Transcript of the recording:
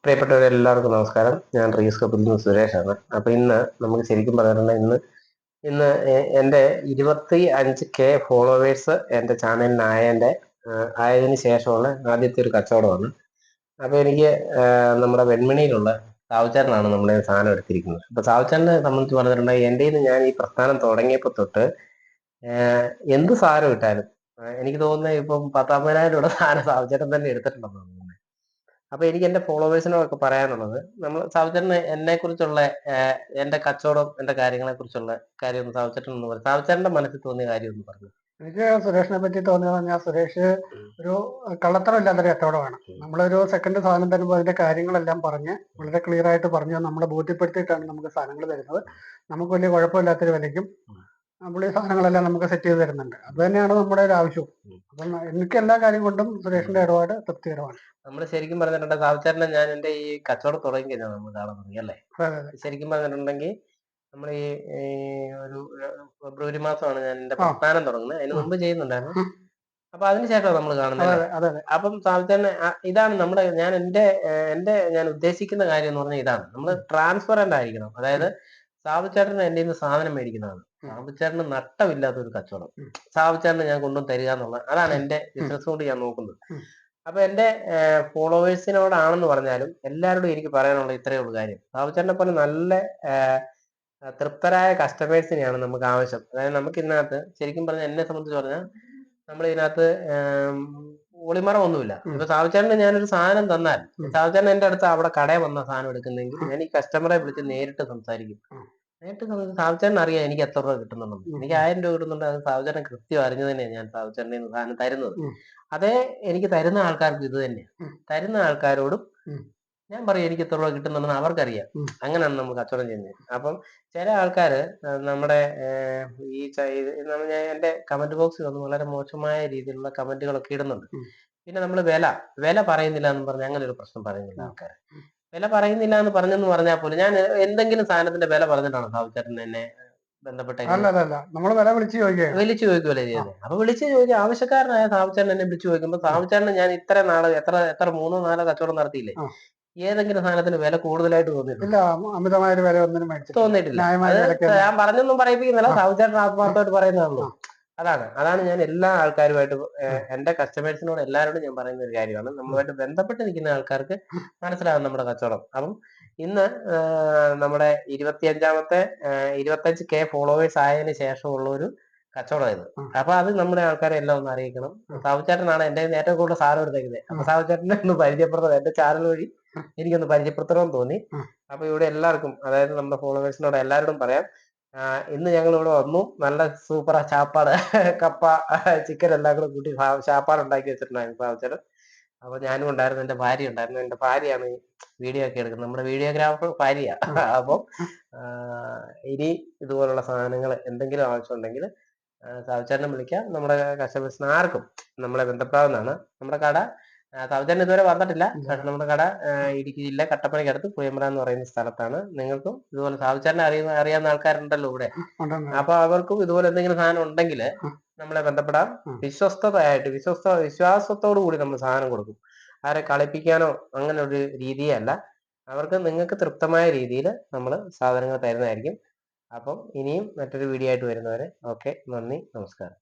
പ്രിയപ്പെട്ടവരെല്ലാവർക്കും നമസ്കാരം. ഞാൻ റീസ് കപ്പിൽ നിന്ന് സുരേഷാണ്. അപ്പൊ ഇന്ന് നമുക്ക് ശരിക്കും പറഞ്ഞിട്ടുണ്ടെങ്കിൽ ഇന്ന് എൻ്റെ 25K ഫോളോവേഴ്സ് എൻ്റെ ചാനലിനായതിൻ്റെ ആയതിനു ശേഷമുള്ള ആദ്യത്തെ ഒരു കച്ചവടമാണ്. അപ്പൊ എനിക്ക് നമ്മുടെ വെൺമണിയിലുള്ള സാവുചേട്ടനാണ് നമ്മുടെ സാധനം എടുത്തിരിക്കുന്നത്. അപ്പൊ സാവുചേട്ടനെ സംബന്ധിച്ച് പറഞ്ഞിട്ടുണ്ടെങ്കിൽ എൻ്റെ ഞാൻ ഈ പ്രസ്ഥാനം തുടങ്ങിയപ്പോൾ തൊട്ട് എന്ത് സാധനം ഇട്ടാലും എനിക്ക് തോന്നുന്നത് ഇപ്പം 10,000 രൂപയുടെ സാധനം സാവുചേട്ടൻ തന്നെ എടുത്തിട്ടുണ്ടെന്ന് തോന്നുന്നു. അപ്പൊ എനിക്ക് എന്റെ ഫോളോവേഴ്സിനോടൊക്കെ പറയാനുള്ളത്, നമ്മൾ സാവുചേട്ടന് എന്നെ കുറിച്ചുള്ള എന്റെ കച്ചവടം, എന്റെ കാര്യങ്ങളെ കുറിച്ചുള്ള കാര്യം ഒന്ന് സാവുചേട്ടൻ ഒന്ന് പറഞ്ഞു. സാവുചേട്ടന്റെ മനസ്സിൽ തോന്നിയ കാര്യം ഒന്ന് പറഞ്ഞു. എനിക്ക് സുരേഷിനെ പറ്റി തോന്നിയത് പറഞ്ഞാൽ സുരേഷ് ഒരു കള്ളത്തരമില്ലാത്തൊരു കച്ചവടമാണ്. നമ്മളൊരു സെക്കൻഡ് സാധനം തരുമ്പോൾ അതിന്റെ കാര്യങ്ങളെല്ലാം പറഞ്ഞ് വളരെ ക്ലിയർ ആയിട്ട് പറഞ്ഞ് നമ്മളെ ബോധ്യപ്പെടുത്തിയിട്ടാണ് നമുക്ക് സാധനങ്ങൾ തരുന്നത്. നമുക്ക് വലിയ കുഴപ്പമില്ലാത്തൊരു വിലയ്ക്കും പുള്ളി സാധനങ്ങളെല്ലാം നമുക്ക് സെറ്റ് ചെയ്ത് തരുന്നുണ്ട്. അത് തന്നെയാണ് നമ്മുടെ ഒരു ആവശ്യവും. അപ്പം എനിക്ക് എല്ലാ കാര്യം കൊണ്ടും സുരേഷിന്റെ ഇടപാട് തൃപ്തികരമാണ്. നമ്മൾ ശരിക്കും പറഞ്ഞിട്ടുണ്ടെങ്കിൽ സാവുചേട്ടനെ ഞാൻ എന്റെ ഈ കച്ചവടം തുടങ്ങി കഴിഞ്ഞാൽ നമ്മൾ കാണാൻ തുടങ്ങി അല്ലേ. ശരിക്കും പറഞ്ഞിട്ടുണ്ടെങ്കിൽ നമ്മൾ ഈ ഒരു ഫെബ്രുവരി മാസമാണ് ഞാൻ എന്റെ പ്രസ്ഥാനം തുടങ്ങുന്നത്. അതിന് മുമ്പ് ചെയ്യുന്നുണ്ടായിരുന്നു. അപ്പൊ അതിനുശേഷം നമ്മൾ കാണുന്നത്. അപ്പം സാവുചേട്ടന് ഇതാണ് നമ്മുടെ ഞാൻ ഉദ്ദേശിക്കുന്ന കാര്യം എന്ന് പറഞ്ഞാൽ ഇതാണ്. നമ്മൾ ട്രാൻസ്പെറന്റ് ആയിരിക്കണം. അതായത് സാവുചേട്ടന് എന്റെ നിന്ന് സാധനം മേടിക്കുന്നതാണ്. സാവുചേട്ടന് നട്ടമില്ലാത്ത ഒരു കച്ചവടം. സാവുചേട്ടന് ഞാൻ കൊണ്ടുവന്ന് തരിക എന്നുള്ള അതാണ് എന്റെ ബിസിനസ് കൊണ്ട് ഞാൻ നോക്കുന്നത്. അപ്പൊ എന്റെ ഫോളോവേഴ്സിനോടാണെന്ന് പറഞ്ഞാലും എല്ലാവരോടും എനിക്ക് പറയാനുള്ള ഇത്രയേ ഉള്ളൂ കാര്യം. സാവുചേട്ടനെ പോലെ നല്ല തൃപ്തരായ കസ്റ്റമേഴ്സിനെയാണ് നമുക്ക് ആവശ്യം. അതായത് നമുക്ക് ഇതിനകത്ത് ശരിക്കും പറഞ്ഞാൽ എന്നെ സംബന്ധിച്ച് പറഞ്ഞാൽ നമ്മൾ ഇതിനകത്ത് ഒളിമറവൊന്നുമില്ല. ഇപ്പൊ സാവുചേട്ടന് ഞാനൊരു സാധനം തന്നാൽ സാവുചേട്ടൻ എന്റെ അടുത്ത് അവിടെ കടയിൽ വന്ന സാധനം എടുക്കുന്നെങ്കിൽ ഞാൻ ഈ കസ്റ്റമറെ വിളിച്ച് നേരിട്ട് സംസാരിക്കും. സാവുചേട്ടൻ അറിയാം എനിക്ക് എത്ര രൂപ കിട്ടുന്നുണ്ടെന്ന്. എനിക്ക് 1000 രൂപ കിട്ടുന്നുണ്ട്. അത് സാവുചേട്ടൻ കൃത്യം അറിഞ്ഞു തന്നെയാണ് ഞാൻ സാവുചേട്ടനെ സാധനം തരുന്നത്. അതേ എനിക്ക് തരുന്ന ആൾക്കാർക്ക് ഇത് തന്നെയാണ്. തരുന്ന ആൾക്കാരോടും ഞാൻ പറയും എനിക്ക് എത്ര രൂപ കിട്ടുന്നുണ്ടെന്ന് അവർക്കറിയാം. അങ്ങനെയാണ് നമ്മൾ കച്ചവടം ചെയ്യുന്നത്. അപ്പം ചില ആൾക്കാര് നമ്മുടെ ഈ എന്റെ കമന്റ് ബോക്സിൽ വന്ന് വളരെ മോശമായ രീതിയിലുള്ള കമന്റുകളൊക്കെ ഇടുന്നുണ്ട്. പിന്നെ നമ്മൾ വില പറയുന്നില്ല എന്ന് പറഞ്ഞ് അങ്ങനെ ഒരു പ്രശ്നം പറയുന്നില്ല ആൾക്കാര്. വില പറയുന്നില്ല എന്ന് പറഞ്ഞെന്ന് പറഞ്ഞാൽ പോലും ഞാൻ എന്തെങ്കിലും സാധനത്തിന്റെ വില പറഞ്ഞിട്ടാണോ സാവുചേട്ടൻ എന്നെ ബന്ധപ്പെട്ട വിളിച്ചു ചോദിക്കുമല്ലേ ചെയ്യുന്നത്. അപ്പൊ വിളിച്ചു ചോദിക്കുക ആവശ്യക്കാരനായ സാവുചേട്ടൻ എന്നെ വിളിച്ചു ചോദിക്കുമ്പോൾ സാവുചേട്ടന് ഞാൻ ഇത്ര നാള് എത്ര 3 4 കച്ചവടം നടത്തിയില്ലേ, ഏതെങ്കിലും സാധനത്തിന് വില കൂടുതലായിട്ട് തോന്നിയിട്ടില്ല. ഞാൻ പറഞ്ഞൊന്നും പറയിപ്പിക്കുന്നില്ല. സാവുചേട്ടൻ ആത്മാർത്ഥമായിട്ട് പറയുന്നതാണല്ലോ. അതാണ് ഞാൻ എല്ലാ ആൾക്കാരുമായിട്ട് എന്റെ കസ്റ്റമേഴ്സിനോട് എല്ലാവരോടും ഞാൻ പറയുന്ന ഒരു കാര്യമാണ്. നമ്മളുമായിട്ട് ബന്ധപ്പെട്ട് നിൽക്കുന്ന ആൾക്കാർക്ക് മനസ്സിലാകും നമ്മുടെ കച്ചവടം. അപ്പം ഇന്ന് നമ്മുടെ 25K ഫോളോവേഴ്സ് ആയതിനു ശേഷമുള്ള ഒരു കച്ചവടം ഇത്. അപ്പൊ അത് നമ്മുടെ ആൾക്കാരെ എല്ലാം ഒന്ന് അറിയിക്കണം. സാവുചേട്ടനാണ് എന്റെ ഏറ്റവും കൂടുതൽ സാധനം എടുത്തേക്കുന്നത്. അപ്പൊ സാവുചേട്ടനെ ഒന്ന് പരിചയപ്പെടുത്തണം. എന്റെ ചാനൽ വഴി എനിക്കൊന്ന് പരിചയപ്പെടുത്തണമെന്ന് തോന്നി. അപ്പൊ ഇവിടെ എല്ലാവർക്കും, അതായത് നമ്മുടെ ഫോളോവേഴ്സിനോട് എല്ലാവരോടും പറയാം, ഇന്ന് ഞങ്ങൾ ഇവിടെ വന്നു. നല്ല സൂപ്പർ ചാപ്പാട്, കപ്പ, ചിക്കൻ എല്ലാം കൂടെ കൂട്ടി ചാപ്പാട് ഉണ്ടാക്കി വെച്ചിട്ടുണ്ടായിരുന്നു സാവുചേട്ടൻ. അപ്പൊ ഞാനും ഉണ്ടായിരുന്നു, എന്റെ ഭാര്യ ഉണ്ടായിരുന്നു. എന്റെ ഭാര്യയാണ് വീഡിയോ ഒക്കെ എടുക്കുന്നത്. നമ്മുടെ വീഡിയോഗ്രാഫർ ഭാര്യ. അപ്പം ഇനി ഇതുപോലുള്ള സാധനങ്ങൾ എന്തെങ്കിലും ആവശ്യമുണ്ടെങ്കിൽ സാവുചേട്ടനെ വിളിക്കാം. നമ്മുടെ കസ്റ്റമേഴ്സിന് ആർക്കും നമ്മളെ ബന്ധപ്പെടാവുന്നതാണ്. നമ്മുടെ കട സാവുചേട്ടൻ ഇതുവരെ വന്നിട്ടില്ല. പക്ഷെ നമ്മുടെ കട ഇടുക്കി ജില്ല കട്ടപ്പനയ്ക്കടുത്ത് പുളിയമ്പ്ര എന്ന് പറയുന്ന സ്ഥലത്താണ്. നിങ്ങൾക്കും ഇതുപോലെ സാവുചേട്ടനെ അറിയാവുന്ന ആൾക്കാരുണ്ടല്ലോ ഇവിടെ. അപ്പൊ അവർക്കും ഇതുപോലെ എന്തെങ്കിലും സാധനം ഉണ്ടെങ്കിൽ നമ്മളെ ബന്ധപ്പെടാം. വിശ്വാസത്തോടു കൂടി നമ്മൾ സാധനം കൊടുക്കും. ആരെ കളിപ്പിക്കാനോ അങ്ങനെ ഒരു രീതിയേ അല്ല. നിങ്ങൾക്ക് തൃപ്തമായ രീതിയിൽ നമ്മൾ സാധനങ്ങൾ തരുന്നതായിരിക്കും. അപ്പം ഇനിയും മറ്റൊരു വീഡിയോ ആയിട്ട് വരുന്നവരെ ഓക്കെ, നന്ദി, നമസ്കാരം.